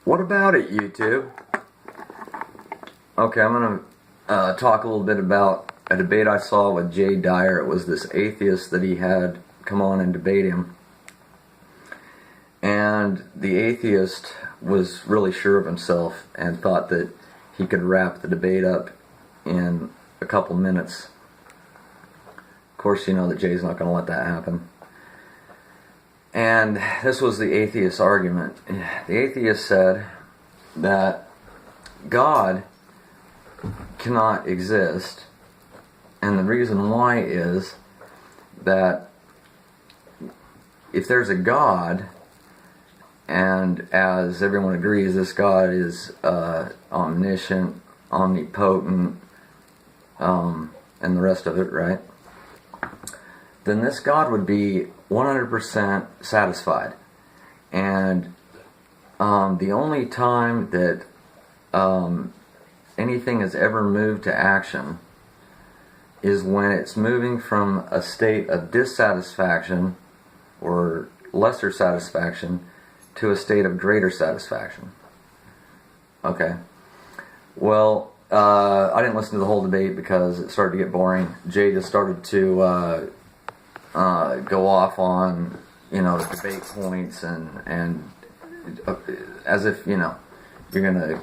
What about it, YouTube? Okay, I'm going to talk a little bit about a debate I saw with Jay Dyer. It was this atheist that he had come on and debate him. And the atheist was really sure of himself and thought that he could wrap the debate up in a couple minutes. Of course, you know that Jay's not going to let that happen. And this was the atheist's argument. The atheist said that God cannot exist, and the reason why is that if there's a God, and as everyone agrees, this God is omniscient, omnipotent, and the rest of it, right? Then this God would be 100% satisfied. And the only time that anything is ever moved to action is when it's moving from a state of dissatisfaction or lesser satisfaction to a state of greater satisfaction. Okay. Well, I didn't listen to the whole debate because it started to get boring. Jay just started to go off on, the debate points and as if, you're going to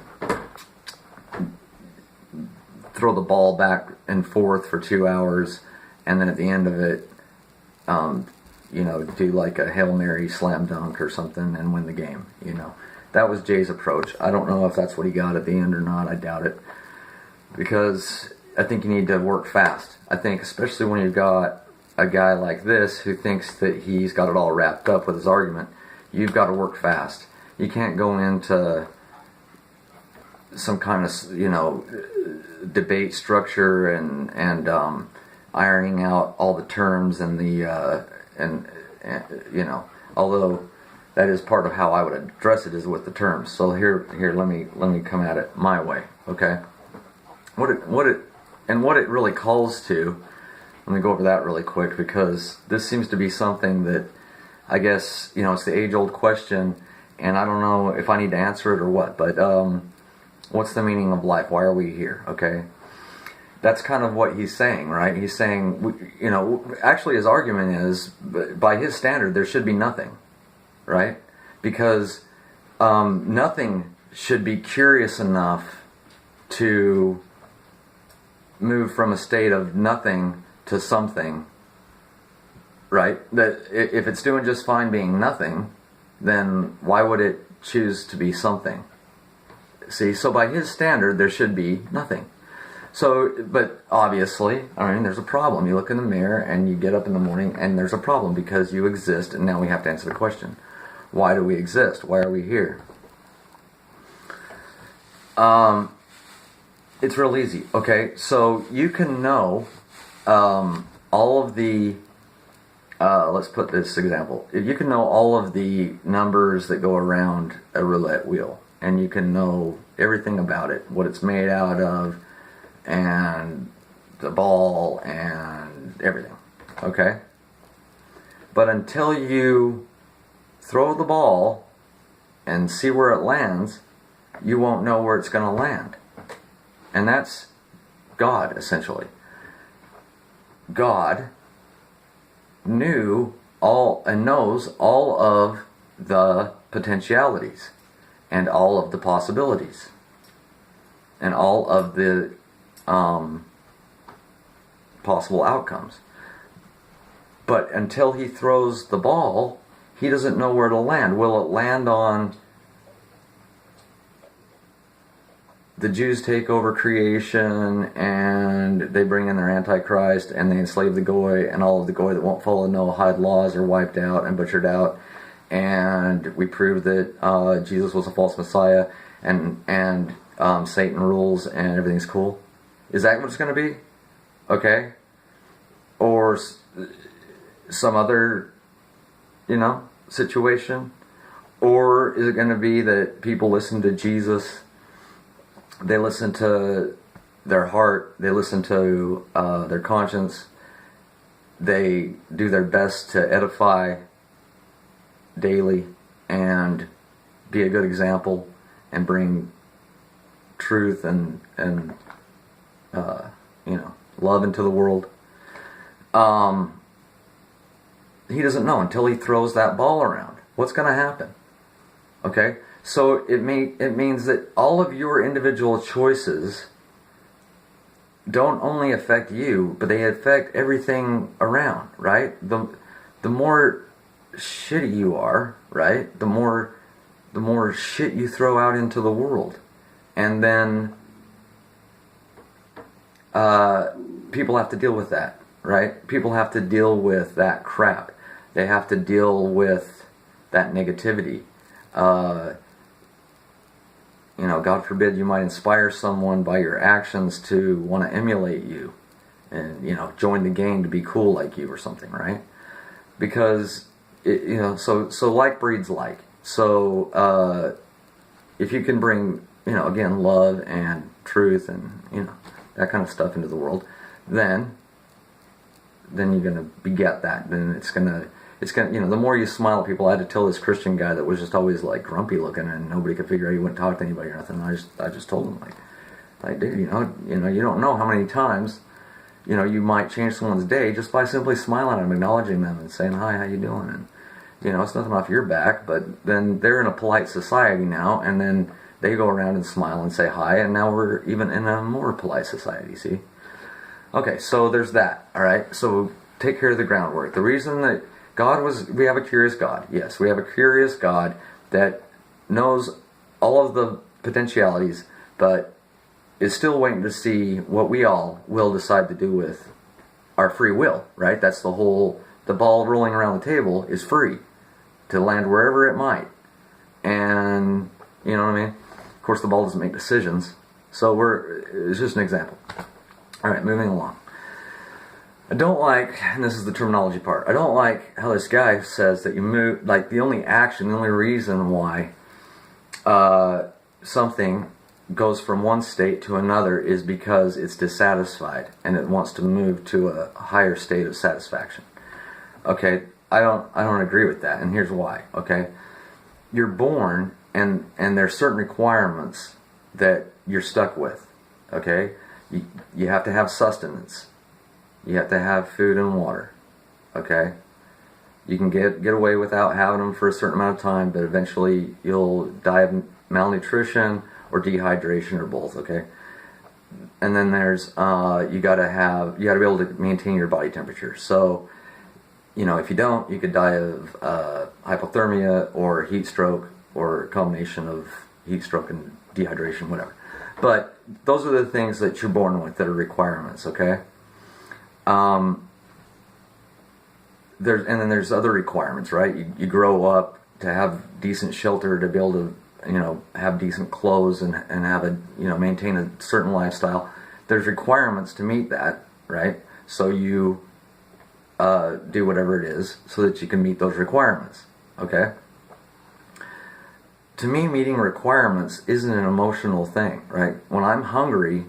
throw the ball back and forth for 2 hours and then at the end of it, do like a Hail Mary slam dunk or something and win the game, That was Jay's approach. I don't know if that's what he got at the end or not. I doubt it. Because I think you need to work fast. I think especially when you've got a guy like this who thinks that he's got it all wrapped up with his argument, you've got to work fast. You can't go into some kind of, debate structure and ironing out all the terms and the, although that is part of how I would address it is with the terms. So here, let me come at it my way, okay? What it really calls to, let me go over that really quick because this seems to be something that I guess, it's the age-old question and I don't know if I need to answer it or what, but what's the meaning of life? Why are we here? Okay? That's kind of what he's saying, right? He's saying, actually his argument is, by his standard, there should be nothing, right? Because nothing should be curious enough to move from a state of nothing to something, right? That if it's doing just fine being nothing, then why would it choose to be something? See, so by his standard, there should be nothing. So, but obviously, there's a problem. You look in the mirror and you get up in the morning and there's a problem because you exist, and now we have to answer the question. Why do we exist? Why are we here? It's real easy. Okay, so you can know all of the, let's put this example. If you can know all of the numbers that go around a roulette wheel, and you can know everything about it, what it's made out of, and the ball, and everything, okay? But until you throw the ball and see where it lands, you won't know where it's going to land. And that's God, essentially. God knew all and knows all of the potentialities and all of the possibilities and all of the possible outcomes. But until he throws the ball, he doesn't know where it'll land. Will it land on the Jews take over creation and they bring in their Antichrist and they enslave the Goy, and all of the Goy that won't follow Noahide laws are wiped out and butchered out, and we prove that Jesus was a false Messiah and Satan rules and everything's cool? Is that what it's going to be? Okay? Or some other, situation? Or is it going to be that people listen to Jesus, they listen to their heart, they listen to their conscience, they do their best to edify daily and be a good example, and bring truth and love into the world. He doesn't know until he throws that ball around. What's going to happen? Okay? So it means that all of your individual choices don't only affect you, but they affect everything around, right? The more shitty you are, right? The more shit you throw out into the world. And then people have to deal with that, right? People have to deal with that crap. They have to deal with that negativity. God forbid you might inspire someone by your actions to want to emulate you and, join the gang to be cool like you or something, right? Because, so like breeds like. So, if you can bring, again, love and truth and, that kind of stuff into the world, then you're going to beget that. Then it's going to, the more you smile at people. I had to tell this Christian guy that was just always like grumpy looking and nobody could figure out he wouldn't talk to anybody or nothing. I just told him like, dude, you don't know how many times, you might change someone's day just by simply smiling at them, acknowledging them and saying, hi, how you doing? And, it's nothing off your back, but then they're in a polite society now, and then they go around and smile and say hi, and now we're even in a more polite society, see? Okay, so there's that, alright? So take care of the groundwork. The reason that we have a curious God. Yes, we have a curious God that knows all of the potentialities, but is still waiting to see what we all will decide to do with our free will, right? That's the ball rolling around the table is free to land wherever it might. And, you know what I mean? Of course, the ball doesn't make decisions. So it's just an example. All right, moving along. I don't like, and this is the terminology part, I don't like how this guy says that you move, like the only reason why something goes from one state to another is because it's dissatisfied and it wants to move to a higher state of satisfaction. Okay, I don't agree with that, and here's why. Okay, you're born and there's certain requirements that you're stuck with. Okay, you have to have sustenance. You have to have food and water. Okay, you can get away without having them for a certain amount of time, but eventually you'll die of malnutrition or dehydration or both. Okay, and then there's you gotta be able to maintain your body temperature. So, if you don't, you could die of hypothermia or heat stroke or a combination of heat stroke and dehydration, whatever. But those are the things that you're born with that are requirements. Okay. There's other requirements, right? You grow up to have decent shelter, to be able to, have decent clothes and have maintain a certain lifestyle. There's requirements to meet that, right? So you do whatever it is so that you can meet those requirements, okay? To me, meeting requirements isn't an emotional thing, right? When I'm hungry,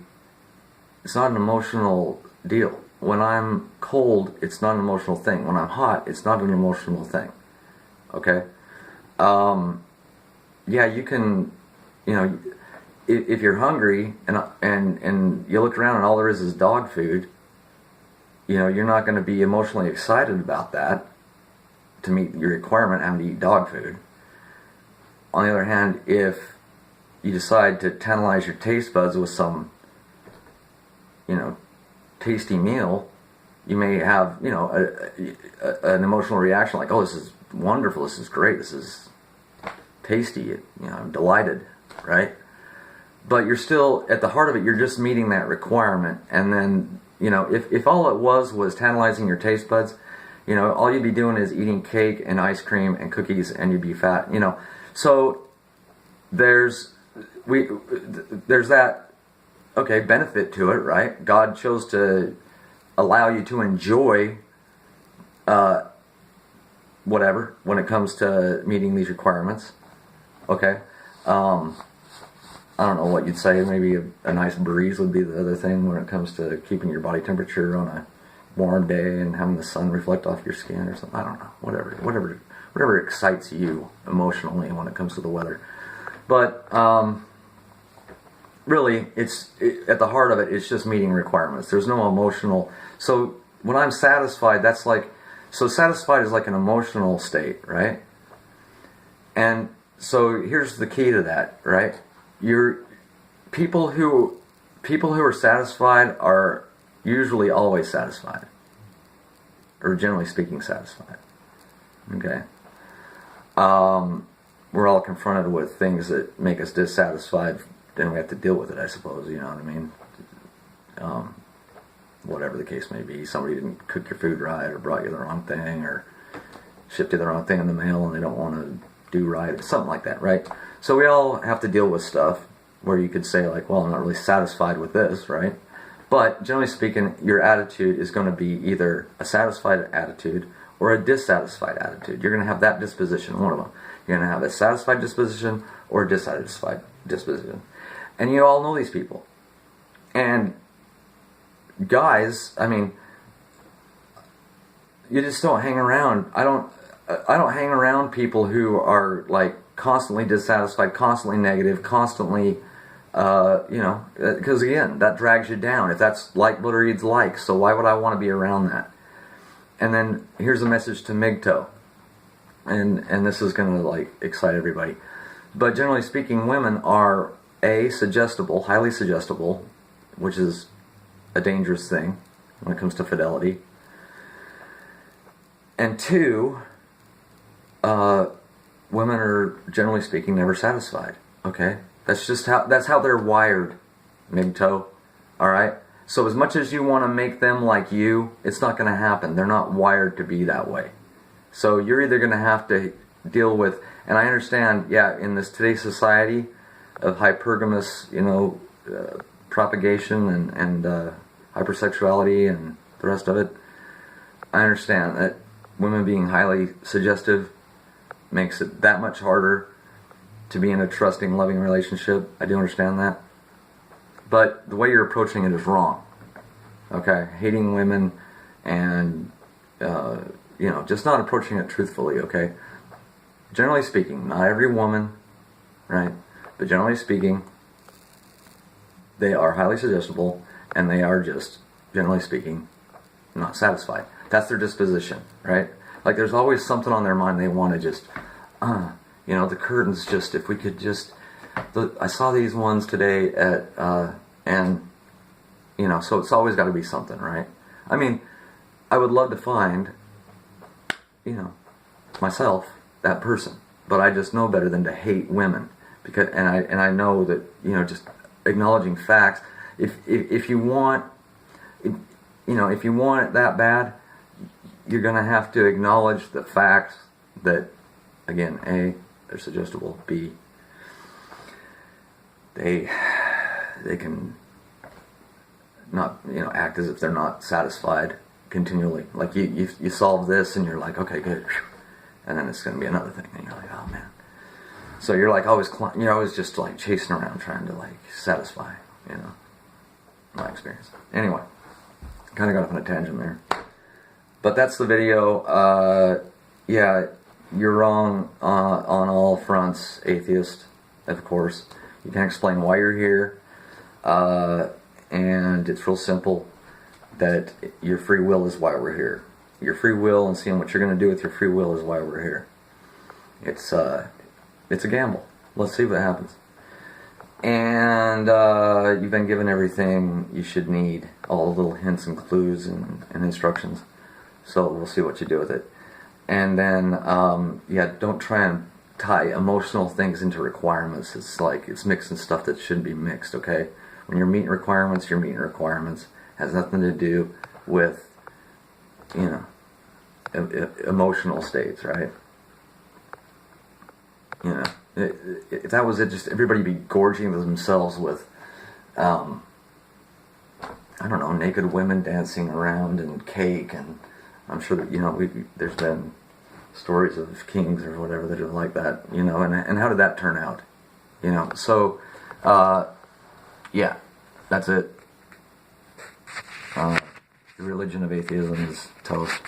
it's not an emotional deal. When I'm cold, it's not an emotional thing. When I'm hot, it's not an emotional thing. Okay? Yeah, you can, if you're hungry and you look around and all there is dog food, you're not going to be emotionally excited about that to meet your requirement having to eat dog food. On the other hand, if you decide to tantalize your taste buds with some, tasty meal, you may have, an emotional reaction like, oh, this is wonderful, this is great, this is tasty, I'm delighted, right? But you're still, at the heart of it, you're just meeting that requirement. And then, if all it was tantalizing your taste buds, all you'd be doing is eating cake and ice cream and cookies and you'd be fat, So there's that, benefit to it, right? God chose to allow you to enjoy whatever when it comes to meeting these requirements. Okay? I don't know what you'd say. Maybe a nice breeze would be the other thing when it comes to keeping your body temperature on a warm day and having the sun reflect off your skin or something. I don't know. Whatever excites you emotionally when it comes to the weather. But really, at the heart of it, it's just meeting requirements. There's no emotional. So when I'm satisfied, that's like, so satisfied is like an emotional state, right? And so here's the key to that, right? People who are satisfied are usually always satisfied, or generally speaking satisfied. Okay. We're all confronted with things that make us dissatisfied, then we have to deal with it, I suppose, you know what I mean? Whatever the case may be, somebody didn't cook your food right, or brought you the wrong thing, or shipped you the wrong thing in the mail and they don't want to do right, or something like that, right? So we all have to deal with stuff where you could say like, well, I'm not really satisfied with this, right? But generally speaking, your attitude is going to be either a satisfied attitude or a dissatisfied attitude. You're going to have that disposition, one of them. You're going to have a satisfied disposition or a dissatisfied disposition. And you all know these people. And guys, I mean, you just don't hang around. I don't hang around people who are like constantly dissatisfied, constantly negative, constantly, because again, that drags you down. If that's like breeds like, so why would I want to be around that? And then here's a message to MGTOW, and this is going to like excite everybody. But generally speaking, women are suggestible, highly suggestible, which is a dangerous thing when it comes to fidelity. And 2, women are generally speaking never satisfied. Okay, that's how they're wired, MGTOW. All right. So as much as you want to make them like you, it's not going to happen. They're not wired to be that way. So you're either going to have to deal with, and I understand, yeah, in this today's society of hypergamous, propagation and hypersexuality and the rest of it, I understand that women being highly suggestive makes it that much harder to be in a trusting, loving relationship. I do understand that. But the way you're approaching it is wrong. Okay? Hating women and, just not approaching it truthfully, okay? Generally speaking, not every woman, right? But generally speaking, they are highly suggestible and they are just, generally speaking, not satisfied. That's their disposition, right? Like there's always something on their mind they want to just, the curtains just, if we could just, I saw these ones today so it's always got to be something, right? I mean, I would love to find, myself, that person, but I just know better than to hate women, because, and I know that, just acknowledging facts, if you want, if you want it that bad, you're going to have to acknowledge the facts that, again, A, they're suggestible, B, they can not, act as if they're not satisfied continually. Like you solve this and you're like, okay, good, and then it's going to be another thing, and you're like, oh man. So you're like always, you're always just like chasing around trying to like satisfy, my experience. Anyway, kind of got off on a tangent there. But that's the video. Yeah, you're wrong on all fronts, atheist, of course. You can't explain why you're here. And it's real simple, that your free will is why we're here. Your free will and seeing what you're going to do with your free will is why we're here. It's a gamble. Let's see what happens. And you've been given everything you should need, all the little hints and clues and instructions. So we'll see what you do with it. And then, don't try and tie emotional things into requirements. It's like it's mixing stuff that shouldn't be mixed, okay? When you're meeting requirements, you're meeting requirements. It has nothing to do with, emotional states, right? If that was it, just everybody be gorging themselves with, I don't know, naked women dancing around and cake, and I'm sure that, there's been stories of kings or whatever that are like that, and how did that turn out? So, yeah, that's it. The religion of atheism is toast.